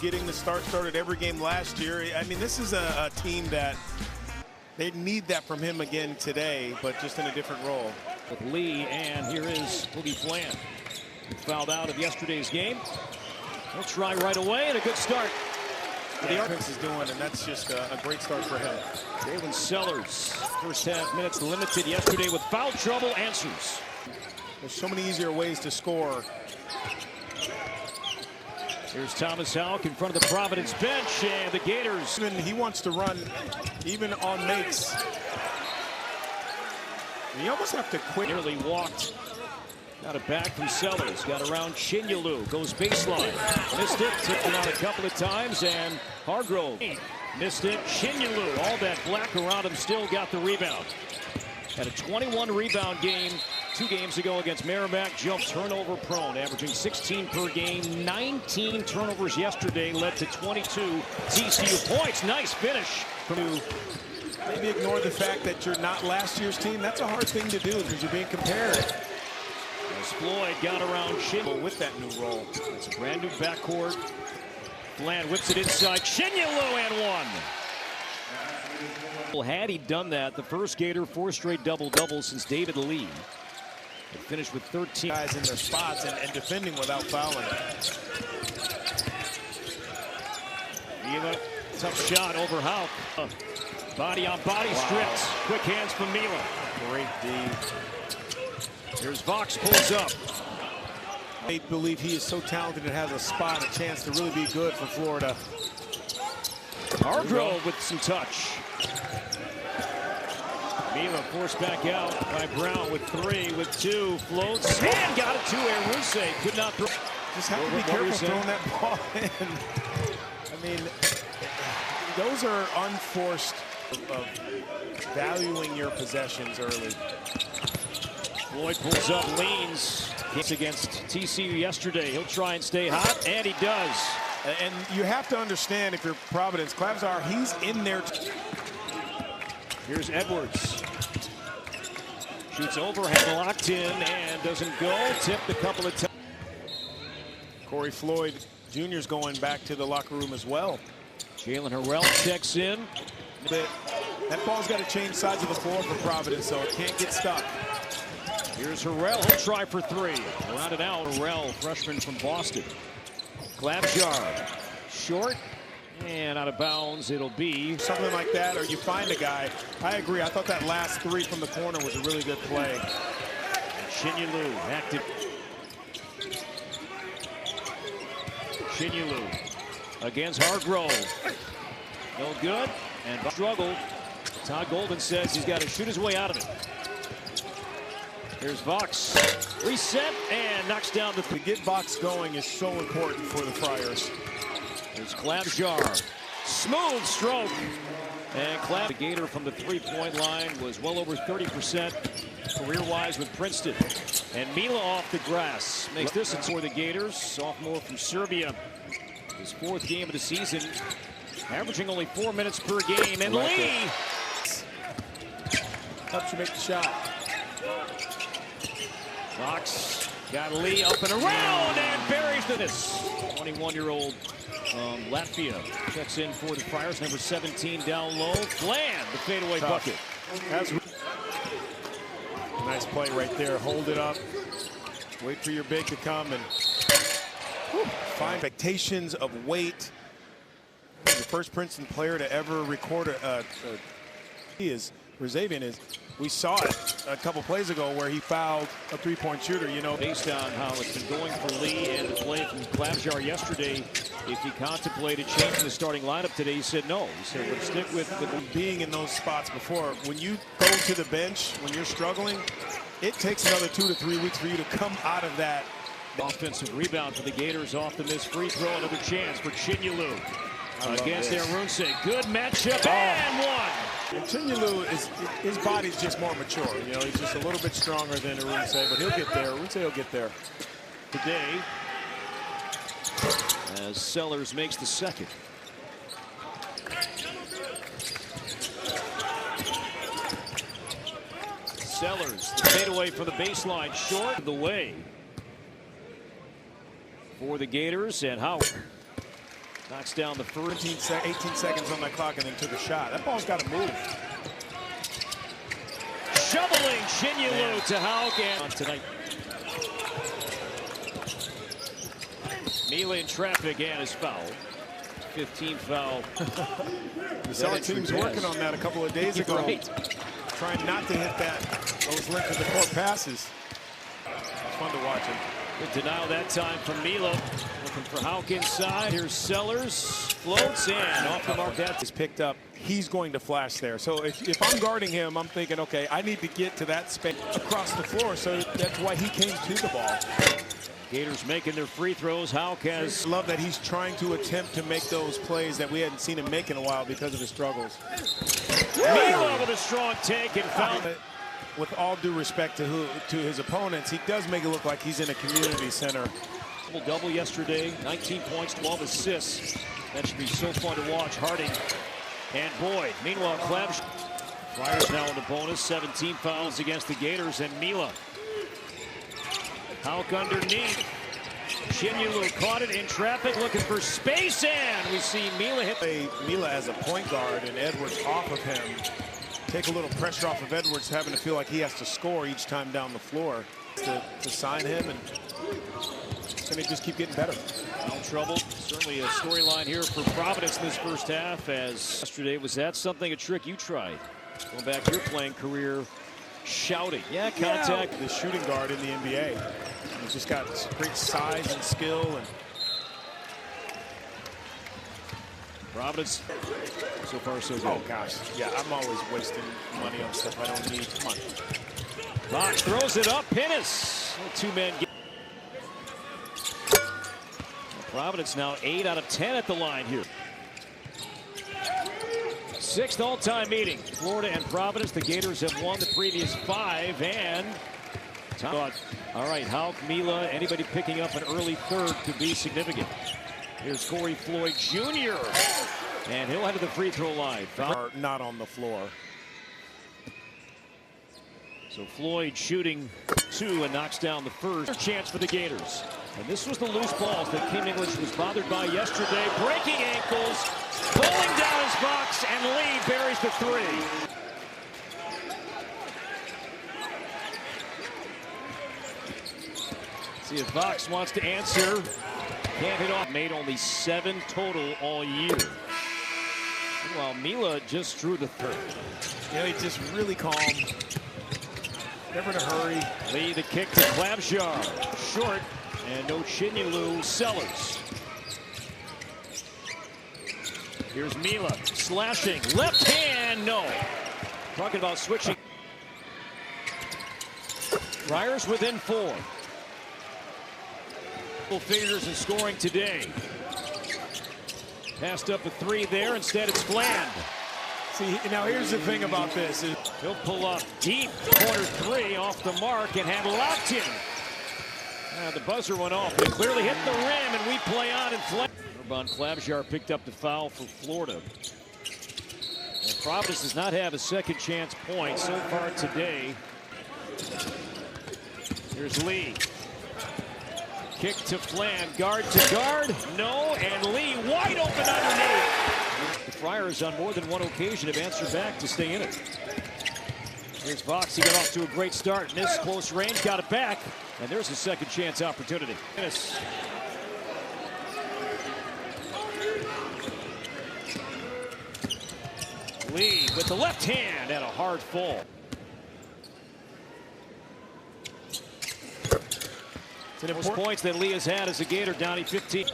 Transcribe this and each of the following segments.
Getting the started every game last year. I mean, this is a team that they need that from him again today, but just in a different role. With Lee, and here is Boogie Flan. Fouled out of yesterday's game. He'll try right away, and a good start. The offense is doing, and that's just a great start for him. Jalen Sellers, first half minutes limited yesterday with foul trouble, answers. There's so many easier ways to score. Here's Thomas Houck in front of the Providence bench, and the Gators. He wants to run even on makes. You almost have to quit. Nearly walked. Got it back from Sellers. Got around Chinyelu. Goes baseline. Missed it. Tipped it out a couple of times. And Hargrove missed it. Chinyelu, all that black around him, still got the rebound. Had a 21 rebound game 2 games ago against Merrimack. Jumped turnover prone, averaging 16 per game. 19 turnovers yesterday led to 22 TCU points. Nice finish from. Maybe ignore the fact that you're not last year's team. That's a hard thing to do because you're being compared. As Floyd got around Chinyelu with that new role. It's a brand new backcourt. Flan whips it inside. Chinyelu and one. Had he done that, the first Gator 4 straight double-doubles since David Lee. He finished with 13 guys in their spots and defending without fouling. Mila, tough shot over Houck. Body on body strips. Quick hands from Mila. Great D. Here's Vox, pulls up. They believe he is so talented and has a spot, a chance to really be good for Florida. Hargrove with some touch. Mila forced back out by Brown with 3, with 2, floats, and got it to Aruse. Could not throw. Just have to be careful throwing that ball in. I mean, those are unforced of valuing your possessions early. Floyd pulls up, leans. Kicks against TCU yesterday. He'll try and stay hot, and he does. And you have to understand, if you're Providence, Klabzar, he's in there. Here's Edwards. Shoots overhand, locked in, and doesn't go. Tipped a couple of times. Corey Floyd Jr.'s going back to the locker room as well. Jalen Harrell checks in. That ball's got to change sides of the floor for Providence, so it can't get stuck. Here's Harrell. He'll try for 3. Rounded out. Harrell, freshman from Boston. Klabzar, short and out of bounds. It'll be something like that, or you find a guy. I agree. I thought that last 3 from the corner was a really good play. Chinyelu active. Chinyelu against Hargrove. No good, and struggled. Todd Golden says he's got to shoot his way out of it. Here's Vox. Reset and knocks down the. To get Vox going is so important for the Friars. There's Klabzar. Smooth stroke. And the Gator from the 3-point line was well over 30% career-wise with Princeton. And Mila off the grass makes this for the Gators. Sophomore from Serbia. His 4th game of the season. Averaging only 4 minutes per game. And Lee helps you make the shot. Vox got Lee up and around and buries this. 21-year-old from Latvia checks in for the Friars. Number 17 down low. Flan, the fadeaway bucket. That's a nice play right there. Hold it up. Wait for your big to come and find expectations of weight. The first Princeton player to ever record he is. Rosavian is. We saw it a couple plays ago where he fouled a 3-point shooter, you know. Based on how it's been going for Lee and the play from Klabzar yesterday, if he contemplated changing the starting lineup today, he said no. He said we'll stick with being in those spots before. When you go to the bench, when you're struggling, it takes another 2 to 3 weeks for you to come out of that. Offensive rebound for the Gators off the missed free throw. Another chance for Chinyelu against Aruse. Good matchup and one. And Chinyelu, his body's just more mature. You know, he's just a little bit stronger than Aruse, but he'll get there. Aruse will get there. Today, as Sellers makes the 2nd. Sellers, the fadeaway from the baseline, short of the way for the Gators, and Houck Knocks down the first. 18 seconds on the clock and then took a shot. That ball's got to move. Shoveling Shinyulu to Hauk and tonight. Mila in traffic and is fouled. 15 foul. We saw teams working on that a couple of days ago. Right. Trying not to hit those length of the court passes. It's fun to watch him. Good denial that time from Mila. Looking for Hauk inside. Here's Sellers. Floats in. Off the mark. That is picked up. He's going to flash there. So if I'm guarding him, I'm thinking, okay, I need to get to that space across the floor. So that's why he came to the ball. Gators making their free throws. Hauk has. I love that he's trying to attempt to make those plays that we hadn't seen him make in a while because of his struggles. Mila with a strong take and foul. With all due respect to his opponents, he does make it look like he's in a community center. Double yesterday, 19 points, 12 assists. That should be so fun to watch. Harding and Boyd. Meanwhile, Clabs. Friars now in the bonus. 17 fouls against the Gators and Mila. Hauk underneath. Shinyulu caught it in traffic, looking for space, and we see Mila hit. Mila as a point guard and Edwards off of him. Take a little pressure off of Edwards, having to feel like he has to score each time down the floor to sign him, and it's going to just keep getting better. Foul trouble. Certainly a storyline here for Providence in this first half, as yesterday. Was that something, a trick you tried? Going back to your playing career, shouting. Yeah, contact. Yeah. The shooting guard in the NBA. He's just got great size and skill. And Providence, so far so good. Oh, gosh. Yeah, I'm always wasting money on stuff I don't need. Come on. Fox throws it up. Pinnis. Two-man game. Providence now 8 out of 10 at the line here. 6th all-time meeting. Florida and Providence. The Gators have won the previous 5, and all right, Hauk, Mila, anybody picking up an early third could be significant. Here's Corey Floyd Jr. And he'll head to the free throw line. Are not on the floor. So Floyd shooting 2 and knocks down the first. Chance for the Gators. And this was the loose balls that Kim English was bothered by yesterday. Breaking ankles, pulling down his box, and Lee buries the 3. See if Fox wants to answer. Can't hit off. Made only 7 total all year. Meanwhile, Mila just drew the 3rd. Yeah, he's just really calm. Never in a hurry. Lee the kick to Klabjar. Short. And no Shinyulu. Sellers. Here's Mila slashing. Left hand. No. Talking about switching. Friars within 4. Figures and scoring today. Passed up a 3 there. Instead, it's Fland. See, now here's the thing about this. He'll pull up deep. Corner 3 off the mark and had locked in. The buzzer went off. It clearly hit the rim, and we play on and Fland. Urban Klabjar picked up the foul for Florida. And Providence does not have a second chance point so far today. Here's Lee. Kick to Fland, guard to guard, no, and Lee wide open underneath. The Friars on more than one occasion have answered back to stay in it. Here's Fox, he got off to a great start, missed close range, got it back, and there's a second chance opportunity. Lee with the left hand and a hard fall. Most points that Lee has had as a Gator, Downey 15.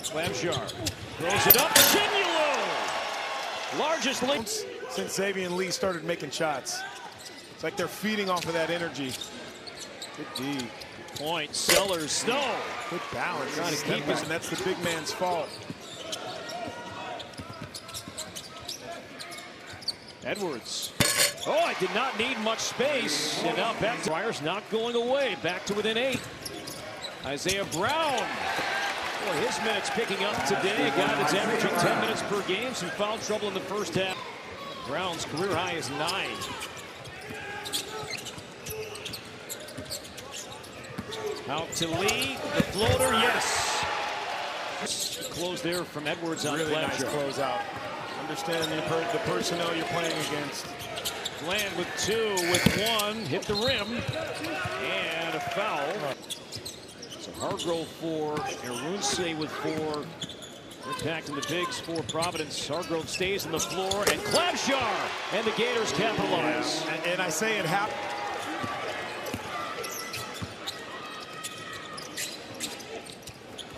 Klabjar throws it up. Shinyulu! Largest links since Xavier Lee started making shots. It's like they're feeding off of that energy. Good D. Good point. Sellers. No. Good balance. Trying to keep us, and that's the big man's fault. Edwards. Oh, I did not need much space. And now back to Friars not going away. Back to within 8. Isaiah Brown. Boy, his minutes picking up today. A guy that's averaging 10 minutes per game. Some foul trouble in the first half. Brown's career high is 9. Out to Lee, the floater, yes. Close there from Edwards on Really nice Flapjack. closeout. Understand the personnel you're playing against. Bland with 2, with 1, hit the rim, and a foul. So Hargrove 4, Arunse with 4. Impacting the bigs for Providence. Hargrove stays on the floor, and Klabshar, and the Gators capitalize. And I say it happened.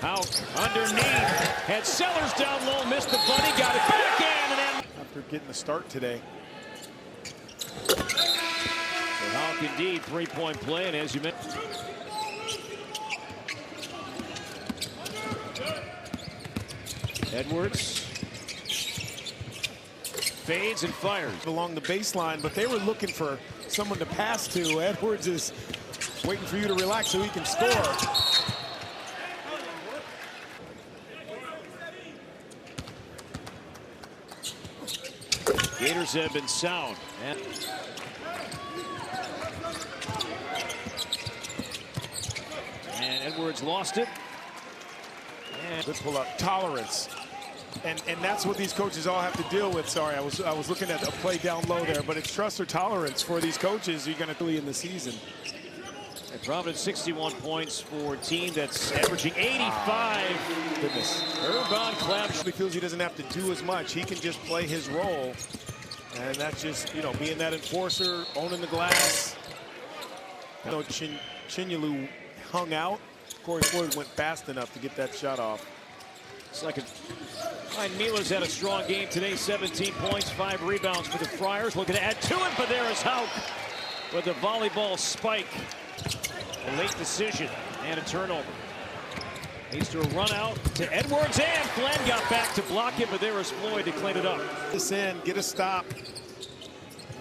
Hauk underneath, had Sellers down low, missed the bunny, got it back in, and then After getting the start today. so Hauk indeed, 3-point play, and as you mentioned, Edwards fades and fires Along the baseline, but they were looking for someone to pass to. Edwards is waiting for you to relax so he can score. Gators have been sound. And Edwards lost it. And Good pull up, tolerance. And that's what these coaches all have to deal with. Sorry, I was looking at a play down low there, but it's trust or tolerance for these coaches you're going to do in the season. at Providence, 61 points for a team that's averaging 85. Goodness. Urban Klabshar. He feels he doesn't have to do as much. He can just play his role. And that's just, you know, being that enforcer, owning the glass. You know, Chinyalu hung out. Corey Floyd went fast enough to get that shot off. Second. Ryan Mealer's had a strong game today. 17 points, 5 rebounds for the Friars. Looking to add to it, but there is Hauk with a volleyball spike. A late decision and a turnover. Needs to run out to Edwards, and Glenn got back to block it, but there is Floyd to clean it up. This in, get a stop.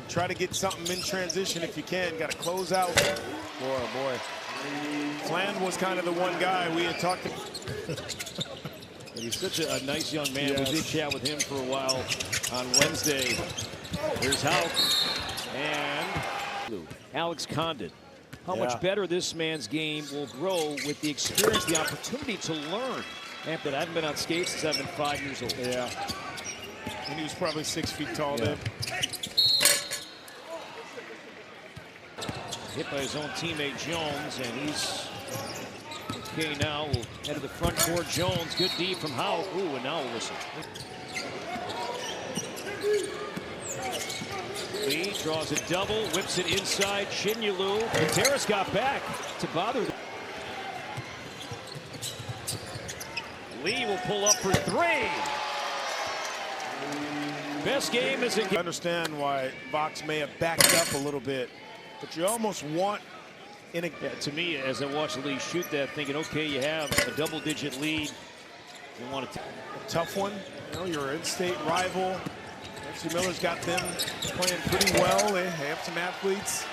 Try to get something in transition if you can. Got to close out. Boy, oh boy. Flan was kind of the one guy we had talked to. He's such a nice young man. Yes. We did chat with him for a while on Wednesday. Here's Hauk and Alex Condon. How much better this man's game will grow with the experience, the opportunity to learn. And I haven't been on skates since I've been 5 years old. Yeah. And he was probably 6 feet tall then. Hit by his own teammate Jones, and he's okay now. We'll head to the front court. Jones, good D from Hauk. Ooh, and now a whistle. Lee draws a double, whips it inside. Chinyalu. Gutierrez got back to bother them. Lee will pull up for 3. Best game is in. I understand why Vox may have backed up a little bit, but you almost want in a. Yeah, to me, as I watch Lee shoot that, thinking, okay, you have a double-digit lead. You want to A tough one. You know, you're an in-state rival. FC Miller's got them playing pretty well. They have some athletes.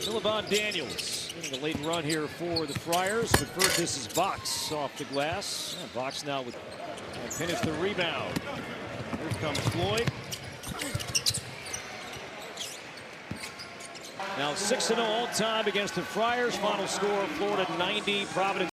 Philibon Daniels getting a late run here for the Friars, but first this is Vox off the glass. Vox now with and finish the rebound. Here comes Floyd. Now 6-0 all time against the Friars. Final score, Florida 90, Providence